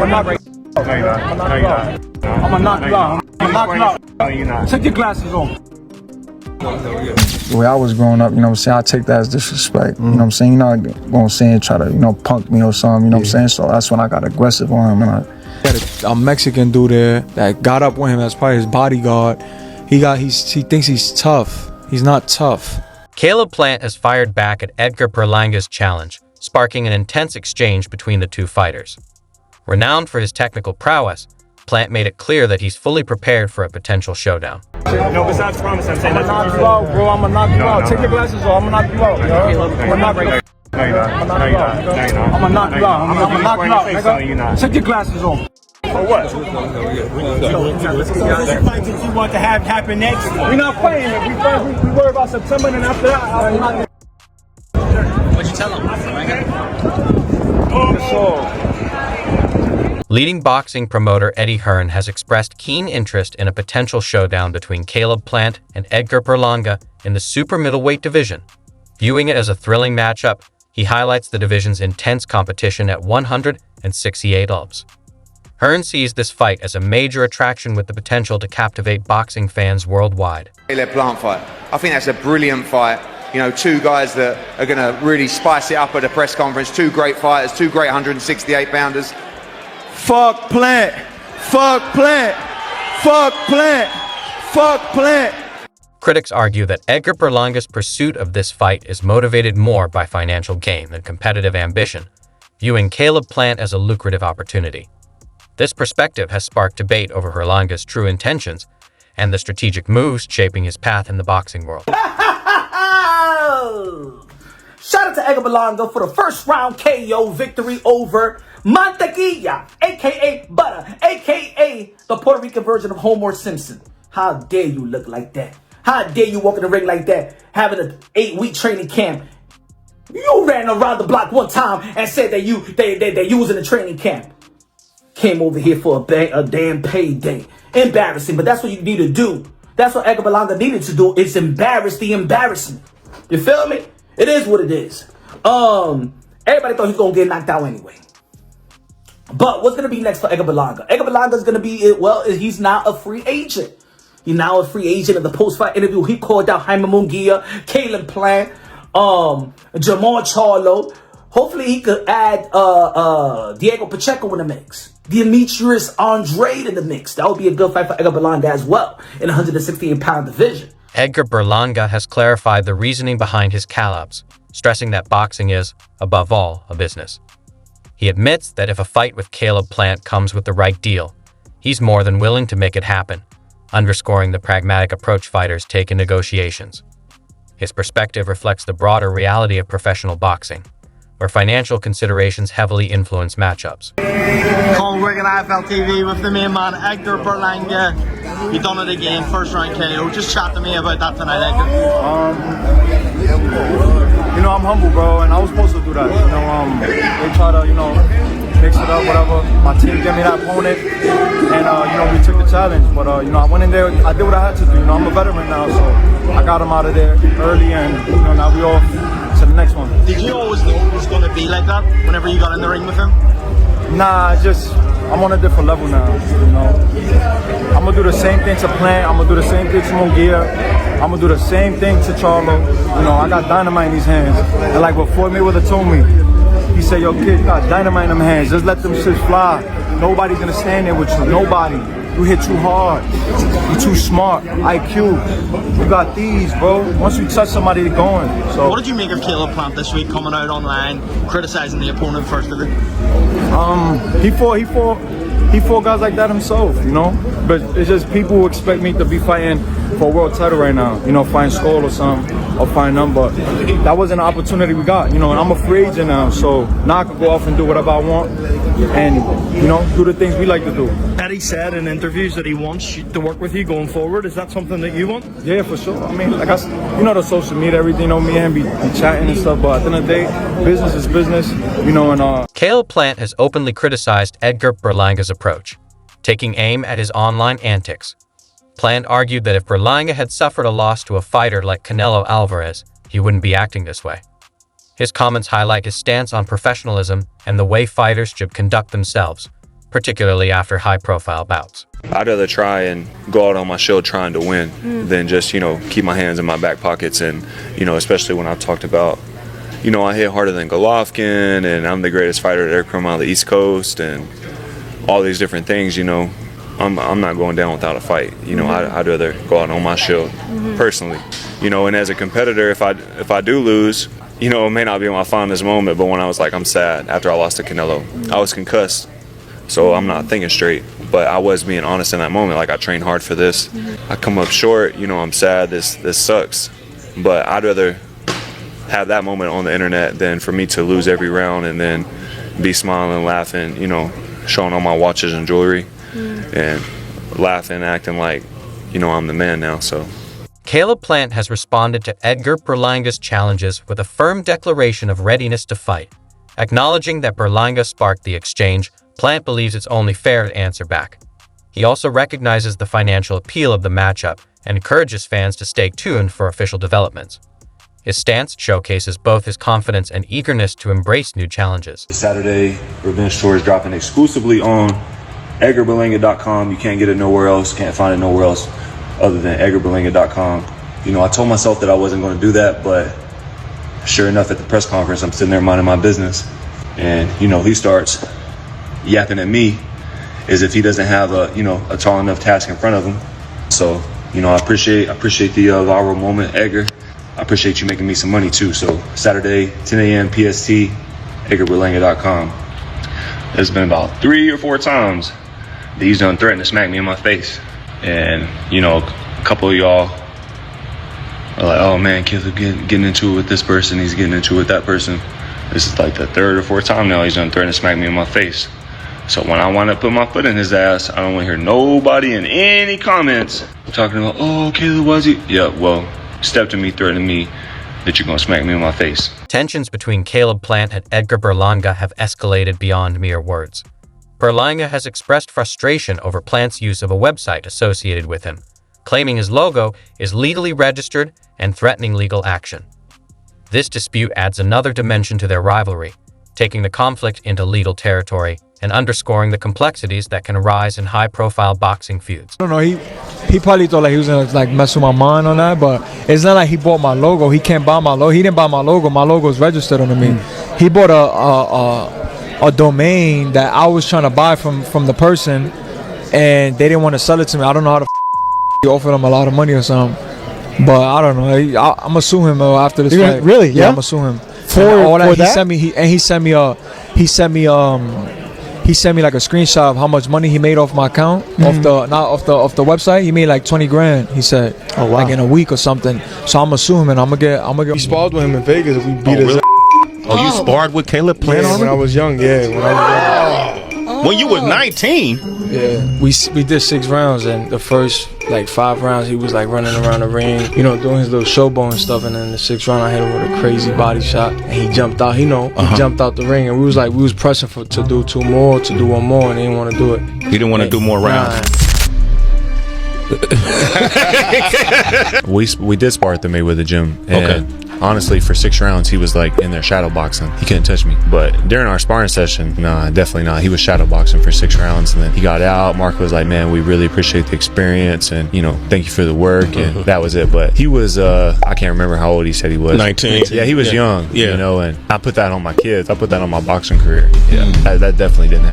knock you out. No, you're not. No, you're not. I'm gonna knock you out. I'm gonna knock you out. No, you're not. Take your glasses off. The way I was growing up, you know what I'm saying, I take that as disrespect. You know what I'm saying? You're not gonna say and try to, punk me or something, you know what I'm saying? So that's when I got aggressive on him. And Got a Mexican dude there that got up with him as part of his bodyguard. He thinks he's tough. He's not tough. Caleb Plant has fired back at Edgar Berlanga's challenge, sparking an intense exchange between the two fighters. Renowned for his technical prowess, Plant made it clear that he's fully prepared for a potential showdown. No, besides promise, I'm saying I'm gonna knock you out, bro. I'm gonna knock you out. Take your glasses off. I'm gonna knock you out. I'm gonna knock you out. No, you're not. No, you're not. No, you're not. I'm gonna knock you out. I'm gonna knock you out, nigga. Take your glasses off. For what? You want to have happen next? We're not playing it. We worry about September, and after that, What'd you tell him? Leading boxing promoter Eddie Hearn has expressed keen interest in a potential showdown between Caleb Plant and Edgar Berlanga in the super middleweight division. Viewing it as a thrilling matchup, he highlights the division's intense competition at 168 lbs. Hearn sees this fight as a major attraction with the potential to captivate boxing fans worldwide. Caleb Plant fight. I think that's a brilliant fight. You know, two guys that are going to really spice it up at the press conference. Two great fighters, two great 168 pounders. fuck Plant. Fuck Plant. Fuck Plant. Fuck Plant. Critics argue that Edgar Berlanga's pursuit of this fight is motivated more by financial gain than competitive ambition, viewing Caleb Plant as a lucrative opportunity. This perspective has sparked debate over Berlanga's true intentions and the strategic moves shaping his path in the boxing world. Shout out to Edgar Berlanga for the first round KO victory over Mantequilla, a.k.a. Butter, a.k.a. the Puerto Rican version of Homer Simpson. How dare you look like that? How dare you walk in the ring like that, having an 8-week training camp? You ran around the block one time and said that you was in a training camp. Came over here for a damn payday. Embarrassing, but that's what you need to do. That's what Edgar Berlanga needed to do, is embarrass the embarrassment. You feel me? It is what it is. Everybody thought he was going to get knocked out anyway. But what's going to be next for Edgar Berlanga? Edgar Berlanga is going to be, well, he's now a free agent. He's now a free agent. In the post-fight interview, he called out Jaime Munguia, Caleb Plant, Jamal Charlo. Hopefully he could add Diego Pacheco in the mix. Demetrius Andrade in the mix. That would be a good fight for Edgar Berlanga as well in the 168-pound division. Edgar Berlanga has clarified the reasoning behind his call-outs, stressing that boxing is, above all, a business. He admits that if a fight with Caleb Plant comes with the right deal, he's more than willing to make it happen, underscoring the pragmatic approach fighters take in negotiations. His perspective reflects the broader reality of professional boxing, where financial considerations heavily influence matchups. Colin Wigan, IFL TV with the main man, Edgar Berlanga. You done it again, first round KO. Just chat to me about that tonight, Edgar. I'm humble, bro, and I was supposed to do that. They try to, mix it up, whatever. My team gave me that opponent, and, we took the challenge. But, I went in there, I did what I had to do. I'm a veteran now, so I got him out of there early, and, now we off to the next one. Did you always know it was going to be like that whenever you got in the ring with him? Nah, I'm on a different level now, I'm going to do the same thing to Plant. I'm going to do the same thing to Munguia. I'm going to do the same thing to Charlo. I got dynamite in these hands. And like what Floyd Mayweather told me, he said, yo, kid, you got dynamite in them hands. Just let them shit fly. Nobody's going to stand there with you. Nobody. You hit too hard. You're too smart. IQ. You got these, bro. Once you touch somebody, they're going. So, what did you make of Caleb Plant this week, coming out online, criticizing the opponent first of it? He fought guys like that himself, But it's just people who expect me to be fighting for a world title right now, fighting Skull or something, or fighting them. But that wasn't an opportunity we got, and I'm a free agent now, so now I can go off and do whatever I want, and do the things we like to do. Eddie said in interviews that he wants to work with you going forward. Is that something that you want? Yeah, for sure. I mean, the social media, everything. Me and him be chatting and stuff. But at the end of the day, business is business. And Caleb Plant has openly criticized Edgar Berlanga's approach, taking aim at his online antics. Plant argued that if Berlanga had suffered a loss to a fighter like Canelo Alvarez, he wouldn't be acting this way. His comments highlight his stance on professionalism and the way fighters should conduct themselves, particularly after high-profile bouts. I'd rather try and go out on my show trying to win than just, keep my hands in my back pockets. And, especially when I've talked about, I hit harder than Golovkin and I'm the greatest fighter to ever come out of the East Coast and all these different things, I'm not going down without a fight. I'd rather go out on my show personally, and as a competitor, if I do lose, it may not be my fondest moment, but when I was I'm sad after I lost to Canelo, I was concussed. So I'm not thinking straight, but I was being honest in that moment. I trained hard for this. I come up short, I'm sad, this sucks. But I'd rather have that moment on the internet than for me to lose every round and then be smiling, laughing, showing all my watches and jewelry and laughing, acting like, I'm the man now, so. Caleb Plant has responded to Edgar Berlanga's challenges with a firm declaration of readiness to fight. Acknowledging that Berlanga sparked the exchange, Plant believes it's only fair to answer back. He also recognizes the financial appeal of the matchup and encourages fans to stay tuned for official developments. His stance showcases both his confidence and eagerness to embrace new challenges. Saturday Revenge Tour is dropping exclusively on EdgarBerlanga.com. You can't get it nowhere else, can't find it nowhere else other than EdgarBerlanga.com. I told myself that I wasn't going to do that, but sure enough, at the press conference, I'm sitting there minding my business. And, he starts yapping at me as if he doesn't have a tall enough task in front of him. So, I appreciate the viral moment, Edgar. I appreciate you making me some money too. So Saturday, 10 a.m. PST, EdgarBerlanga.com. There's been about 3 or 4 times that he's done threatened to smack me in my face. And, a couple of y'all are like, oh man, Caleb getting into it with this person, he's getting into it with that person. This is the 3rd or 4th time now he's done threatened to smack me in my face. So when I wind up putting my foot in his ass, I don't want to hear nobody in any comments talking about, oh, Caleb, was he? Yeah, well, step to me, threatening me that you're going to smack me in my face. Tensions between Caleb Plant and Edgar Berlanga have escalated beyond mere words. Berlanga has expressed frustration over Plant's use of a website associated with him, claiming his logo is legally registered and threatening legal action. This dispute adds another dimension to their rivalry, taking the conflict into legal territory and underscoring the complexities that can arise in high-profile boxing feuds. I don't know, he probably thought he was gonna mess with my mind on that, but it's not like he bought my logo. He can't buy my logo. He didn't buy my logo. My logo is registered under me. He bought a domain that I was trying to buy from the person, and they didn't want to sell it to me. I don't know how to offer them a lot of money or something, but I don't know. I'm gonna sue him after this fight. Really? Yeah, I'm gonna sue him for all that. He sent me a screenshot of how much money he made off my account, off the website. He made like 20 grand. He said, oh, wow. In a week or something. So I'm gonna sue him and I'm gonna get. We sparred with him in Vegas. We beat his. Oh, you sparred with Caleb Plant when I was young. When you was 19. Yeah, we did 6 rounds, and the first 5 rounds he was running around the ring, doing his little showboat and stuff. And then the 6th round I hit him with a crazy body shot, and he jumped out. He jumped out the ring, and we was pressing to do 2 more, to do 1 more, and he didn't want to do it. He didn't want to do more rounds. We did spar at the Mayweather gym. And honestly, for 6 rounds, he was in there shadow boxing. He couldn't touch me. But during our sparring session, nah, definitely not. He was shadow boxing for 6 rounds, and then he got out. Mark was like, man, we really appreciate the experience, and thank you for the work, and that was it. But he was, I can't remember how old he said he was. 19. Yeah, he was young. Yeah. And I put that on my kids. I put that on my boxing career. Yeah, that definitely didn't happen.